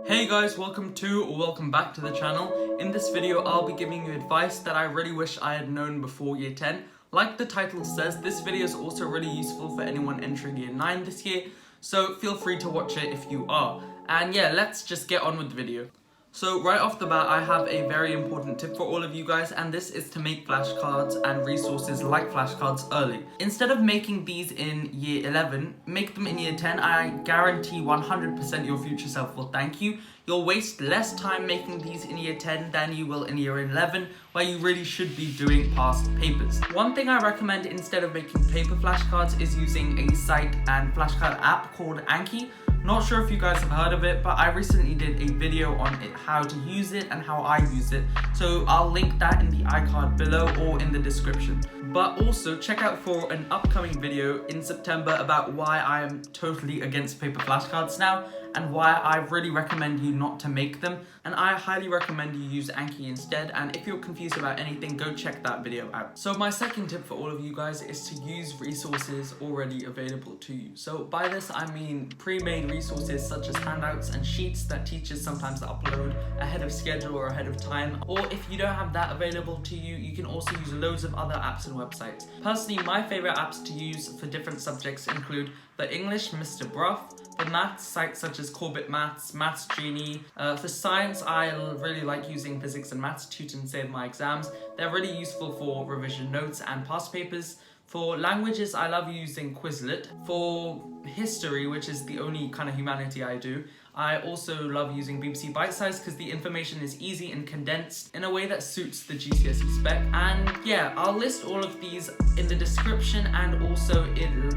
Hey guys, welcome back to the channel. In this video, I'll be giving you advice that I really wish I had known before year 10. Like the title says, this video is also really useful for anyone entering year 9 this year, so feel free to watch it if you are. And yeah, let's just get on with the video. So right off the bat, I have a very important tip for all of you guys, and this is to make flashcards and resources like flashcards early. Instead of making these in year 11, make them in year 10. I guarantee 100% your future self will thank you. You'll waste less time making these in year 10 than you will in year 11, where you really should be doing past papers. One thing I recommend instead of making paper flashcards is using a site and flashcard app called Anki. Not sure if you guys have heard of it, but I recently did a video on it, how to use it and how I use it. So I'll link that in the iCard below or in the description. But also check out for an upcoming video in September about why I am totally against paper flashcards now and why I really recommend you not to make them. And I highly recommend you use Anki instead. And if you're confused about anything, go check that video out. So my second tip for all of you guys is to use resources already available to you. So by this, I mean pre-made resources such as handouts and sheets that teachers sometimes upload ahead of schedule or ahead of time. Or if you don't have that available to you, you can also use loads of other apps and websites. Personally, my favorite apps to use for different subjects include for English, Mr. Bruff, for maths, sites such as CorbettMaths, Maths Genie. For science, I really like using physics and maths to save my exams. They're really useful for revision notes and past papers. For languages, I love using Quizlet. For history, which is the only kind of humanity I do, I also love using BBC Bitesize because the information is easy and condensed in a way that suits the GCSE spec. And yeah, I'll list all of these in the description and also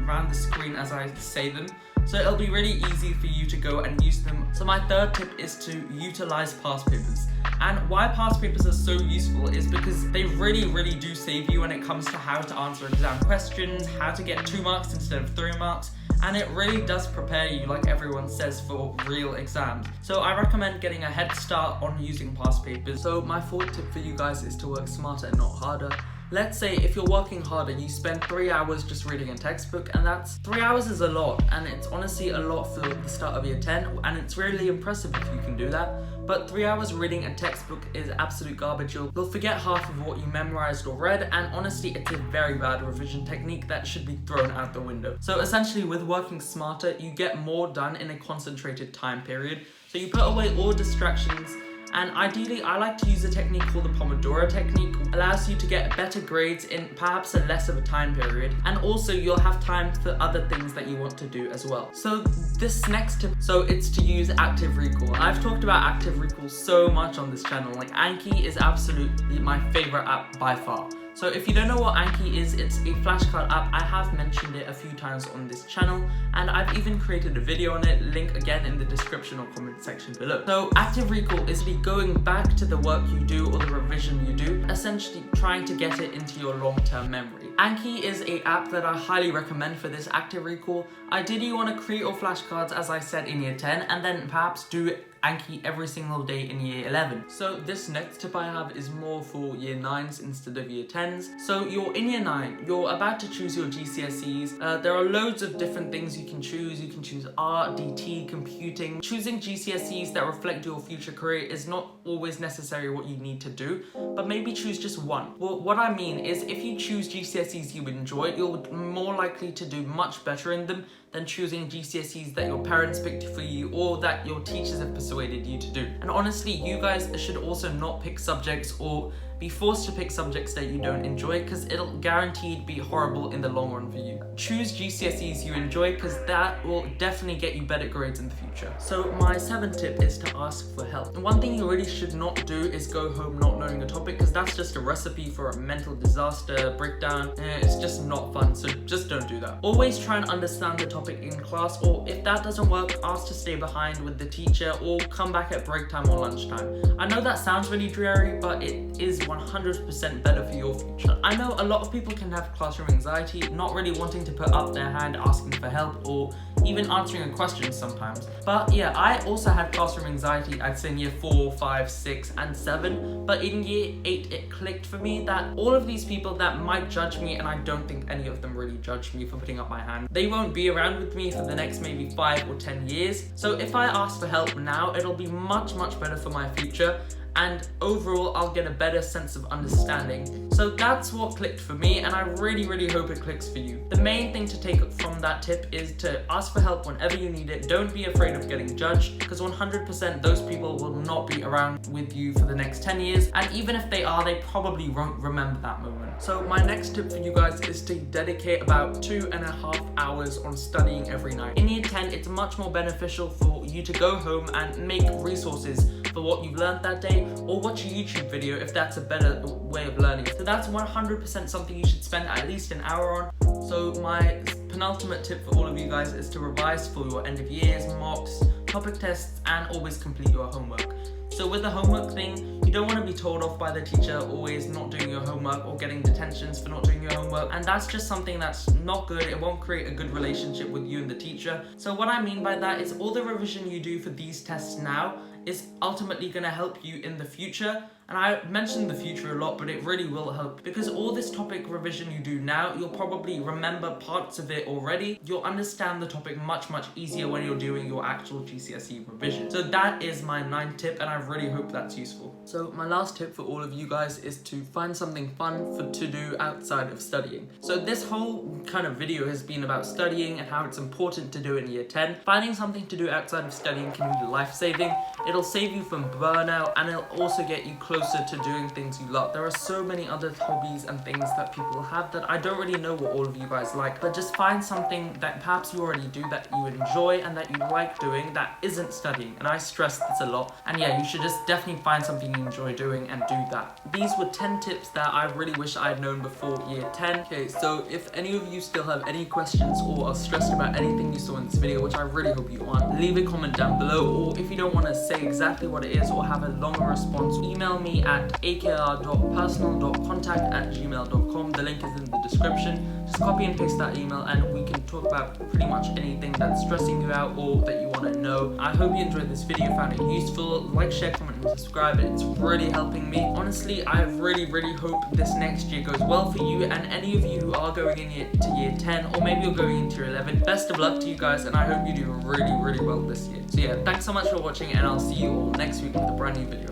around the screen as I say them. So it'll be really easy for you to go and use them. So my third tip is to utilize past papers. And why past papers are so useful is because they really do save you when it comes to how to answer exam questions, how to get 2 marks instead of 3 marks, and it really does prepare you, like everyone says, for real exams. So I recommend getting a head start on using past papers. So my fourth tip for you guys is to work smarter and not harder. Let's say if you're working harder, you spend 3 hours just reading a textbook, and that's 3 hours is a lot, and it's honestly a lot for the start of year 10, and it's really impressive if you can do that. But 3 hours reading a textbook is absolute garbage. You'll forget half of what you memorized or read, and honestly, it's a very bad revision technique that should be thrown out the window. So essentially, with working smarter, you get more done in a concentrated time period. So you put away all distractions. And ideally, I like to use a technique called the Pomodoro technique. It allows you to get better grades in perhaps a less of a time period. And also you'll have time for other things that you want to do as well. So this next tip, so it's to use active recall. I've talked about active recall so much on this channel. Like Anki is absolutely my favorite app by far. So if you don't know what Anki is, it's a flashcard app. I have mentioned it a few times on this channel, and I've even created a video on it, link again in the description or comment section below. So active recall is going back to the work you do or the revision you do, essentially trying to get it into your long-term memory. Anki is an app that I highly recommend for this active recall. Ideally, you want to create your flashcards, as I said, in year 10, and then perhaps do Anki every single day in year 11. So this next tip I have is more for year 9s instead of year 10s. So you're in year 9, you're about to choose your GCSEs. There are loads of different things you can choose. You can choose art, DT, computing. Choosing GCSEs that reflect your future career is not always necessarily what you need to do, but maybe choose just one. Well, what I mean is if you choose GCSEs you enjoy, you're more likely to do much better in them than choosing GCSEs that your parents picked for you or that your teachers have persuaded you to do. And honestly, you guys should also not pick subjects or be forced to pick subjects that you don't enjoy, because it'll guaranteed be horrible in the long run for you. Choose GCSEs you enjoy, because that will definitely get you better grades in the future. So my 7th tip is to ask for help. And one thing you really should not do is go home not knowing a topic, because that's just a recipe for a mental disaster, breakdown. It's just not fun, so just don't do that. Always try and understand the topic in class, or if that doesn't work, ask to stay behind with the teacher or come back at break time or lunchtime. I know that sounds really dreary, but it is 100% better for your future. I know a lot of people can have classroom anxiety, not really wanting to put up their hand asking for help, or even answering a question sometimes. But yeah, I also had classroom anxiety, I'd say in year 4, 5, 6 and 7, but in year 8 it clicked for me that all of these people that might judge me, and I don't think any of them really judged me for putting up my hand, they won't be around with me for the next maybe 5 or 10 years. So if I ask for help now, it'll be much better for my future, and overall I'll get a better sense of understanding. So that's what clicked for me, and I really hope it clicks for you. The main thing to take from that tip is to ask for help whenever you need it. Don't be afraid of getting judged, because 100% those people will not be around with you for the next 10 years, and even if they are, they probably won't remember that moment. So my next tip for you guys is to dedicate about 2.5 hours on studying every night. In year 10, it's much more beneficial for you to go home and make resources for what you've learned that day, or watch a YouTube video if that's a better way of learning. So that's 100% something you should spend at least an hour on. So my penultimate tip for all of you guys is to revise for your end of years, mocks, topic tests, and always complete your homework. So with the homework thing, you don't want to be told off by the teacher always not doing your homework or getting detentions for not doing your homework, and that's just something that's not good. It won't create a good relationship with you and the teacher. So what I mean by that is all the revision you do for these tests now is ultimately going to help you in the future. And I mentioned the future a lot, but it really will help, because all this topic revision you do now, you'll probably remember parts of it already. You'll understand the topic much easier when you're doing your actual GCSE revision. So that is my 9th tip, and I really hope that's useful. So my last tip for all of you guys is to find something fun to do outside of studying. So this whole kind of video has been about studying and how it's important to do it in year 10. Finding something to do outside of studying can be life-saving. It'll save you from burnout, and it'll also get you closer to doing things you love. There are so many other hobbies and things that people have that I don't really know what all of you guys like, but just find something that perhaps you already do that you enjoy and that you like doing that isn't studying. And I stress this a lot. And yeah, you should just definitely find something you enjoy doing and do that. These were 10 tips that I really wish I had known before year 10. Okay, so if any of you still have any questions or are stressed about anything you saw in this video, which I really hope you aren't, leave a comment down below, or if you don't want to say exactly what it is or have a longer response, email me at akr.personal.contact@gmail.com. The link is in the description. Just copy and paste that email and we can talk about pretty much anything that's stressing you out or that you want to know. I hope you enjoyed this video, found it useful. Like, share, comment and subscribe. It's really helping me. Honestly, I really hope this next year goes well for you, and any of you who are going into year 10 or maybe you're going into year 11, best of luck to you guys, and I hope you do really well this year. So yeah, thanks so much for watching, and I'll see you all next week with a brand new video.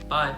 Bye.